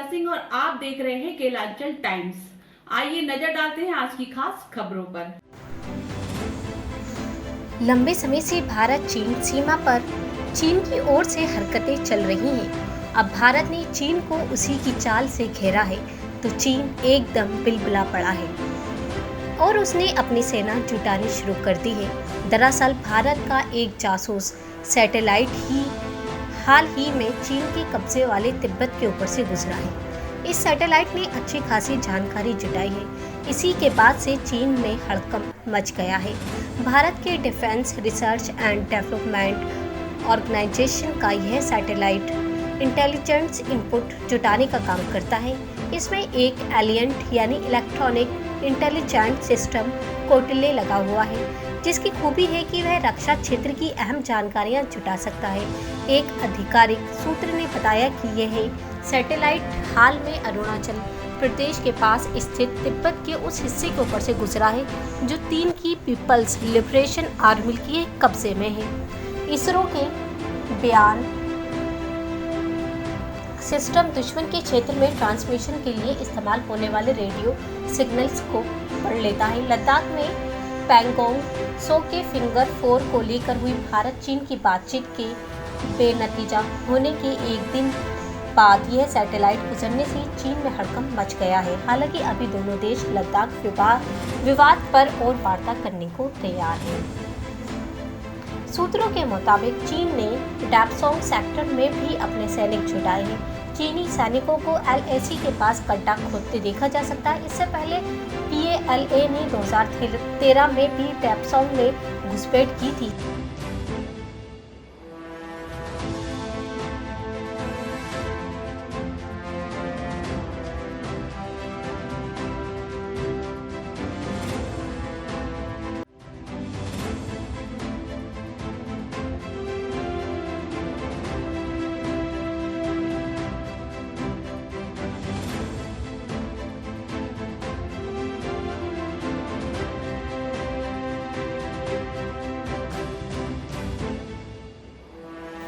सिंह और आप देख रहे हैं केलांचल टाइम्स। आइए नजर डालते हैं आज की खास खबरों पर। लंबे समय से भारत चीन सीमा पर चीन की ओर से हरकतें चल रही हैं। अब भारत ने चीन को उसी की चाल से घेरा है तो चीन एकदम बिलबिला पड़ा है और उसने अपनी सेना जुटानी शुरू कर दी है। दरअसल भारत का एक जासूस सैटेलाइट ही हाल ही में चीन के कब्जे वाले तिब्बत के ऊपर से गुजरा है। इस सैटेलाइट ने अच्छी खासी जानकारी जुटाई है। इसी के बाद से चीन में हड़कंप मच गया है। भारत के defence research and development organisation का यह सैटेलाइट इंटेलिजेंस इनपुट जुटाने का काम करता है। इसमें एक एलियंट यानी इलेक्ट्रॉनिक इंटेलिजेंट सिस्टम कौटिल्य लगा हुआ है, जिसकी खूबी है कि वह रक्षा क्षेत्र की अहम जानकारियां जुटा सकता है। एक आधिकारिक सूत्र ने बताया कि यह सैटेलाइट हाल में अरुणाचल प्रदेश के पास स्थित तिब्बत के उस हिस्से के ऊपर से गुजरा है जो चीन की पीपल्स लिबरेशन आर्मी के कब्जे में है। इसरो के बयान सिस्टम दुश्मन के क्षेत्र में ट्रांसमिशन के लिए इस्तेमाल होने वाले रेडियो सिग्नल्स को पढ़ लेता है। लद्दाख में पैंगोंग सो के फिंगर 4 को लेकर हुई भारत चीन की बातचीत के बेनतीजा होने के एक दिन बाद यह सैटेलाइट गुजरने से चीन में हड़कंप मच गया है। हालांकि अभी दोनों देश लद्दाख विवाद पर और वार्ता करने को तैयार हैं। सूत्रों के मुताबिक चीन ने डैपसोंग सेक्टर में भी अपने सैनिक जुटाए हैं। चीनी सैनिकों को LAC के पास गड्ढा खोदते देखा जा सकता है। इससे पहले PALA ने 2013 में भी डैपसोंग में घुसपैठ की थी।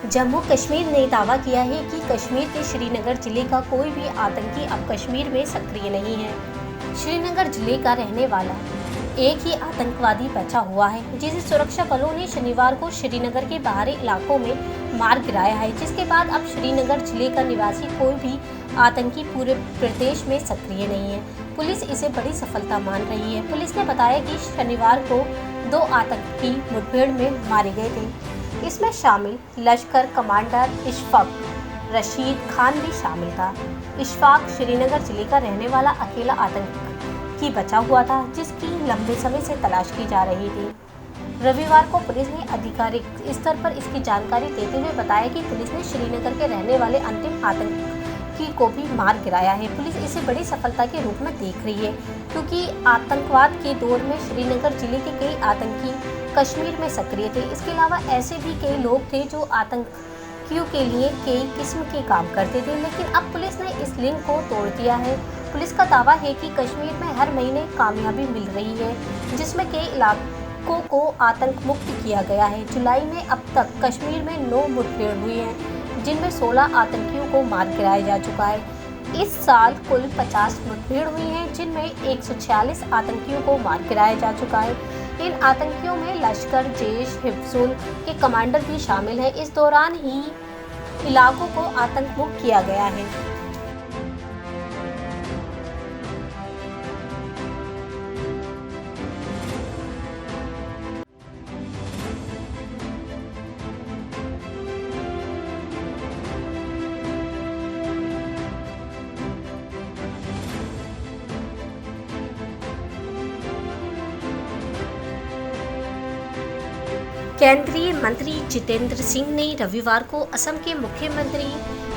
जम्मू कश्मीर ने दावा किया है कि कश्मीर के श्रीनगर जिले का कोई भी आतंकी अब कश्मीर में सक्रिय नहीं है। श्रीनगर जिले का रहने वाला एक ही आतंकवादी बचा हुआ है, जिसे सुरक्षा बलों ने शनिवार को श्रीनगर के बाहरी इलाकों में मार गिराया है, जिसके बाद अब श्रीनगर जिले का निवासी कोई भी आतंकी पूरे प्रदेश में सक्रिय नहीं है। पुलिस इसे बड़ी सफलता मान रही है। पुलिस ने बताया कि शनिवार को 2 आतंकी मुठभेड़ में मारे गए थे। इसमें शामिल लश्कर कमांडर इशफाक रशीद खान भी शामिल था। इशफाक श्रीनगर जिले का रहने वाला अकेला आतंकी बचा हुआ था, जिसकी लंबे समय से तलाश की जा रही थी। रविवार को पुलिस ने आधिकारिक स्तर पर इसकी जानकारी देते हुए बताया कि पुलिस ने श्रीनगर के रहने वाले अंतिम आतंकी को भी मार गिराया है। पुलिस इसे बड़ी सफलता के रूप में देख रही है, क्योंकि आतंकवाद के दौर में श्रीनगर जिले के कई आतंकी कश्मीर में सक्रिय थे। इसके अलावा ऐसे भी कई लोग थे जो आतंकियों के लिए कई किस्म के काम करते थे, लेकिन अब पुलिस ने इस लिंक को तोड़ दिया है। पुलिस का दावा है कि कश्मीर में हर महीने कामयाबी मिल रही है, जिसमें कई इलाकों को आतंक मुक्त किया गया है। जुलाई में अब तक कश्मीर में 9 मुठभेड़ हुई हैं, जिनमें 16 आतंकियों को मार गिराया जा चुका है। इस साल कुल 50 मुठभेड़ हुई हैं, जिनमें 146 आतंकियों को मार गिराया जा चुका है। इन आतंकियों में लश्कर जैश हिफ्जुल के कमांडर भी शामिल हैं। इस दौरान ही इलाकों को आतंक मुक्त किया गया है। केंद्रीय मंत्री जितेंद्र सिंह ने रविवार को असम के मुख्यमंत्री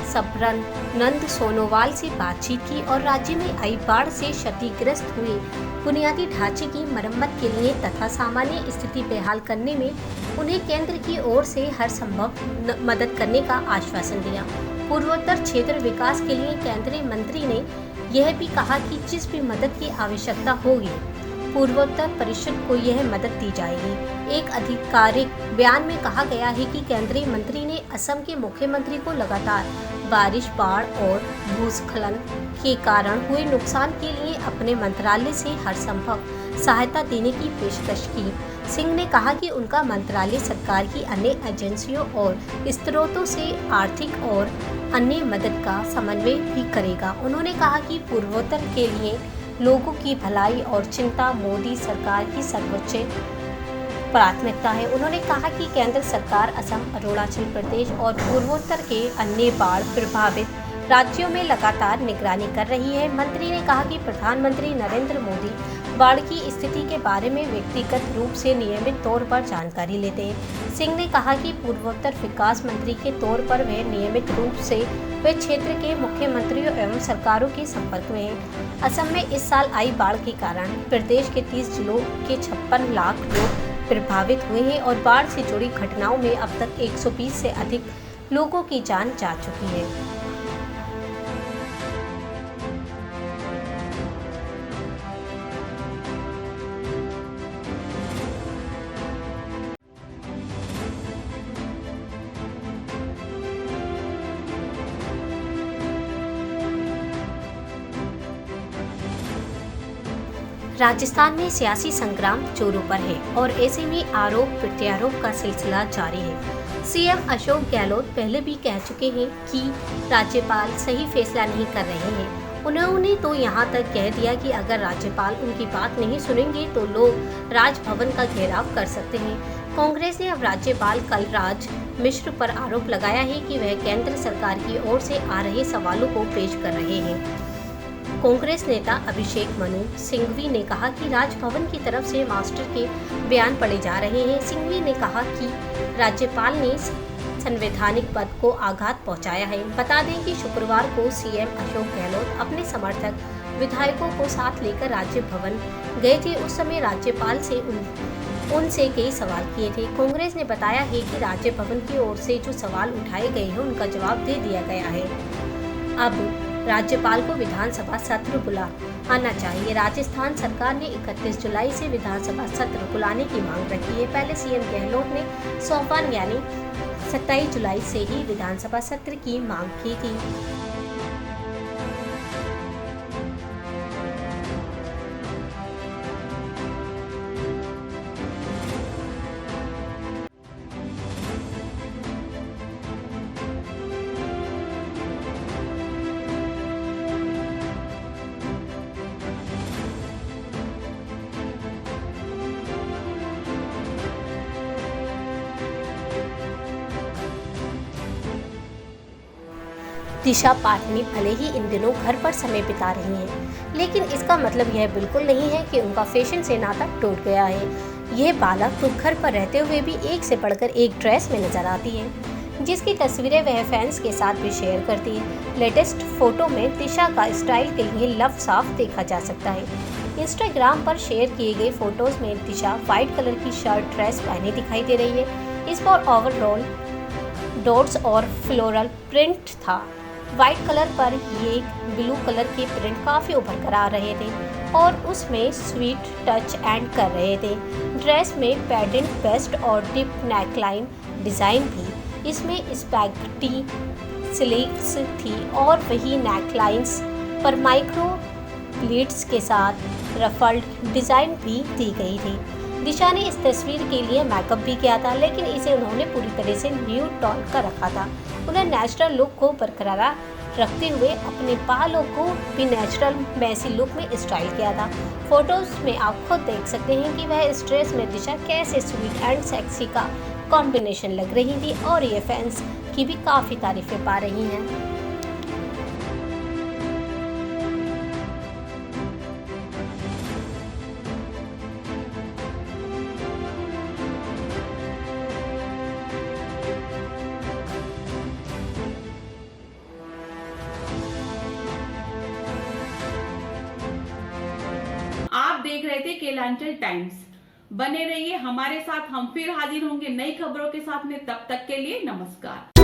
सर्बानंद सोनोवाल से बातचीत की और राज्य में आई बाढ़ से क्षतिग्रस्त हुए बुनियादी ढांचे की मरम्मत के लिए तथा सामान्य स्थिति बहाल करने में उन्हें केंद्र की ओर से हर संभव मदद करने का आश्वासन दिया। पूर्वोत्तर क्षेत्र विकास के लिए केंद्रीय मंत्री ने यह भी कहा कि जिस भी मदद की आवश्यकता होगी पूर्वोत्तर परिषद को यह मदद दी जाएगी। एक आधिकारिक बयान में कहा गया है कि केंद्रीय मंत्री ने असम के मुख्यमंत्री को लगातार बारिश, बाढ़ और भूस्खलन के कारण हुए नुकसान के लिए अपने मंत्रालय से हर संभव सहायता देने की पेशकश की। सिंह ने कहा कि उनका मंत्रालय सरकार की अन्य एजेंसियों और स्रोतों से आर्थिक और अन्य मदद का समन्वय भी करेगा। उन्होंने कहा कि पूर्वोत्तर के लिए लोगों की भलाई और चिंता मोदी सरकार की सर्वोच्च प्राथमिकता है। उन्होंने कहा कि केंद्र सरकार असम, अरुणाचल प्रदेश और पूर्वोत्तर के अन्य बाढ़ प्रभावित राज्यों में लगातार निगरानी कर रही है। मंत्री ने कहा कि प्रधानमंत्री नरेंद्र मोदी बाढ़ की स्थिति के बारे में व्यक्तिगत रूप से नियमित तौर पर जानकारी लेते हैं। सिंह ने कहा कि पूर्वोत्तर विकास मंत्री के तौर पर वे नियमित रूप से वे क्षेत्र के मुख्यमंत्रियों एवं सरकारों के संपर्क में हैं। असम में इस साल आई बाढ़ के कारण प्रदेश के 30 जिलों के 56 लाख लोग प्रभावित हुए हैं और बाढ़ से जुड़ी घटनाओं में अब तक 120 से अधिक लोगों की जान जा चुकी है। राजस्थान में सियासी संग्राम जोरों पर है और ऐसे में आरोप प्रत्यारोप का सिलसिला जारी है। सीएम अशोक गहलोत पहले भी कह चुके हैं कि राज्यपाल सही फैसला नहीं कर रहे हैं। उन्होंने तो यहां तक कह दिया कि अगर राज्यपाल उनकी बात नहीं सुनेंगे तो लोग राजभवन का घेराव कर सकते हैं। कांग्रेस ने अब राज्यपाल कलराज मिश्र पर आरोप लगाया है कि वह केंद्र सरकार की ओर से आ रहे सवालों को पेश कर रहे हैं। कांग्रेस नेता अभिषेक मनु सिंघवी ने कहा कि राजभवन की तरफ से मास्टर के बयान पढ़े जा रहे हैं। सिंघवी ने कहा कि राज्यपाल ने संवैधानिक पद को आघात पहुंचाया है। बता दें कि शुक्रवार को सीएम अशोक गहलोत अपने समर्थक विधायकों को साथ लेकर राज्य भवन गए थे। उस समय राज्यपाल से उनसे कई सवाल किए थे। कांग्रेस ने बताया है कि राज्य भवन की ओर से जो सवाल उठाए गए हैं उनका जवाब दे दिया गया है। अब राज्यपाल को विधानसभा सत्र बुलाना चाहिए। राजस्थान सरकार ने 31 जुलाई से विधानसभा सत्र बुलाने की मांग रखी है। पहले सीएम गहलोत ने सोमवार यानी 27 जुलाई से ही विधानसभा सत्र की मांग की थी। दिशा पाटनी भले ही इन दिनों घर पर समय बिता रही हैं, लेकिन इसका मतलब यह बिल्कुल नहीं है कि उनका फैशन से नाता टूट गया है। यह बालक तो घर पर रहते हुए भी एक से बढ़कर एक ड्रेस में नजर आती है, जिसकी तस्वीरें वह फैंस के साथ भी शेयर करती है। लेटेस्ट फोटो में दिशा का स्टाइल के लिए लफ्ज साफ देखा जा सकता है। इंस्टाग्राम पर शेयर किए गए फोटोज में दिशा व्हाइट कलर की शर्ट ड्रेस पहने दिखाई दे रही है। इस पर ओवरऑल डॉट्स और फ्लोरल प्रिंट था। व्हाइट कलर पर ये ब्लू कलर के प्रिंट काफ़ी उभर कर आ रहे थे और उसमें स्वीट टच एंड कर रहे थे। ड्रेस में पैडेंट वेस्ट और डिप नेकलाइन डिज़ाइन थी। इसमें स्पैगेटी स्लीव्स थी और वही नेकलाइंस पर माइक्रो प्लीट्स के साथ रफल्ड डिज़ाइन भी दी गई थी। दिशा ने इस तस्वीर के लिए मेकअप भी किया था, लेकिन इसे उन्होंने पूरी तरह से न्यूड टोन का रखा था। उन्हें नेचुरल लुक को बरकरार रखते हुए अपने बालों को भी नेचुरल मैसी लुक में स्टाइल किया था। फोटोज में आप खुद देख सकते हैं कि वह इस ड्रेस में दिशा कैसे स्वीट एंड सेक्सी का कॉम्बिनेशन लग रही थी और ये फैंस की भी काफ़ी तारीफें पा रही हैं। आप देख रहे थे केलांचल टाइम्स। बने रहिए हमारे साथ, हम फिर हाजिर होंगे नई खबरों के साथ में। तब तक के लिए नमस्कार।